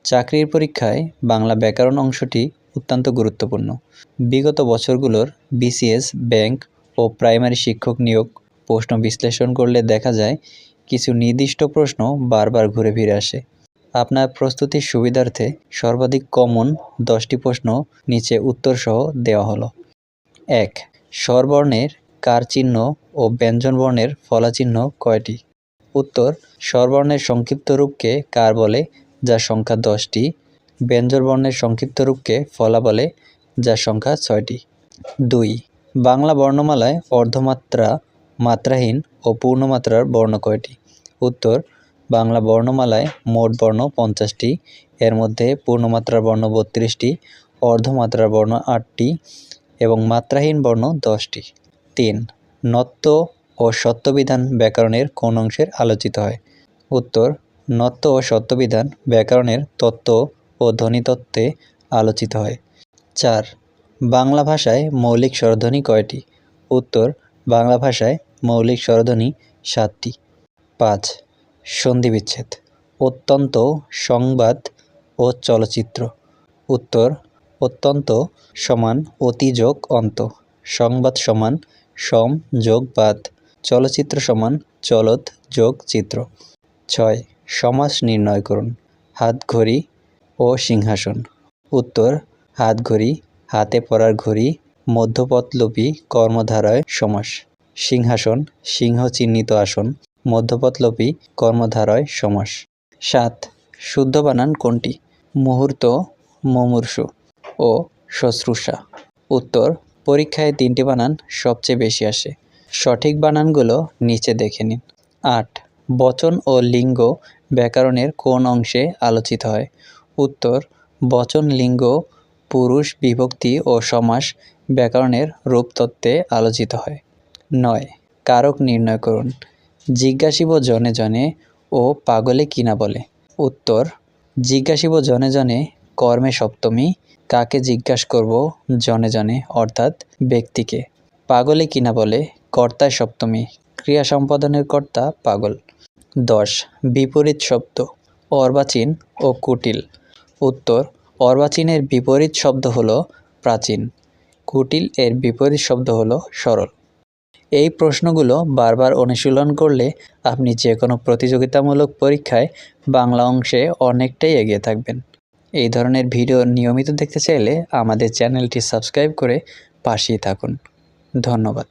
চাকরির পরীক্ষায় বাংলা ব্যাকরণ অংশটি অত্যন্ত গুরুত্বপূর্ণ। বিগত বছরগুলোর বিসিএস, ব্যাংক ও প্রাইমারি শিক্ষক নিয়োগ প্রশ্ন বিশ্লেষণ করলে দেখা যায় কিছু নির্দিষ্ট প্রশ্ন বারবার ঘুরে ফিরে আসে। আপনার প্রস্তুতির সুবিধার্থে সর্বাধিক কমন 10টি প্রশ্ন নিচে উত্তরসহ দেওয়া হলো। 1. স্বরবর্ণের কার চিহ্ন ও ব্যঞ্জনবর্ণের ফলাচিহ্ন কয়টি? উত্তর: স্বরবর্ণের সংক্ষিপ্ত রূপকে কার বলে, যার সংখ্যা 10টি। ব্যঞ্জনবর্ণের সংক্ষিপ্ত রূপকে ফলা বলে, যার সংখ্যা 6টি। 2. বাংলা বর্ণমালায় অর্ধমাত্রা, মাত্রাহীন ও পূর্ণমাত্রার বর্ণ কয়টি? উত্তর: বাংলা বর্ণমালায় মোট বর্ণ 50টি, এর মধ্যে পূর্ণমাত্রার বর্ণ 32টি, অর্ধমাত্রার বর্ণ 8টি এবং মাত্রাহীন বর্ণ 10টি। 3. নত্য ও সত্যবিধান ব্যাকরণের কোন অংশের আলোচিত হয়? উত্তর: নত্য ও সত্যবিধান ব্যাকরণের তত্ত্ব ও ধ্বনিতত্ত্বে আলোচিত হয়। 4. বাংলা ভাষায় মৌলিক স্বরধ্বনি কয়টি? উত্তর: বাংলা ভাষায় মৌলিক স্বরধ্বনি 7টি। 5. সন্ধিবিচ্ছেদ: অত্যন্ত, সংবাদ ও চলচ্চিত্র। উত্তর: অত্যন্ত সমান অতি যোগ অন্ত, সংবাদ সমান সম যোগ বাদ, চলচ্চিত্র সমান চলৎ যোগ চিত্র। 6. সমাস নির্ণয় করুন। হাতঘড়ি ও সিংহাসন। উত্তর: হাতঘড়ি, হাতে পরার ঘড়ি, মধ্যপদলোপী কর্মধারয় সমাস। সিংহাসন, সিংহ চিহ্নিত আসন, মধ্যপদলোপী কর্মধারয় সমাস। 7. শুদ্ধ বানান কোনটি? মুহূর্ত, মুমূর্ষু ও শুশ্রূষা। উত্তর: পরীক্ষায় 3টি বানান সবচেয়ে বেশি আসে। সঠিক বানানগুলো নিচে দেখে নিন। 8. বচন ও লিঙ্গ ব্যাকরণের কোন অংশে আলোচিত হয়? উত্তর: বচন, লিঙ্গ, পুরুষ বিভক্তি ও সমাস ব্যাকরণের রূপতত্ত্বে আলোচিত হয়। 9. কারক নির্ণয় করুন। জিজ্ঞাসিব জনে জনে ও পাগলে কিনা বলে। উত্তর: জিজ্ঞাসিব জনে জনে কর্মে সপ্তমী, কাকে জিজ্ঞাসা করব জনে জনে অর্থাৎ ব্যক্তিকে। পাগলে কিনা বলে কর্তায় সপ্তমী, ক্রিয়া সম্পাদনের কর্তা পাগল। 10. বিপরীত শব্দ অর্বাচীন ও কুটিল। উত্তর: অর্বাচীনের বিপরীত শব্দ হলো প্রাচীন, কুটিল এর বিপরীত শব্দ হলো সরল। এই প্রশ্নগুলো বারবার অনুশীলন করলে আপনি যে কোনো প্রতিযোগিতামূলক পরীক্ষায় বাংলা অংশে অনেকটাই এগিয়ে থাকবেন। এই ধরনের ভিডিও নিয়মিত দেখতে চাইলে আমাদের চ্যানেলটি সাবস্ক্রাইব করে পাশেই থাকুন। ধন্যবাদ।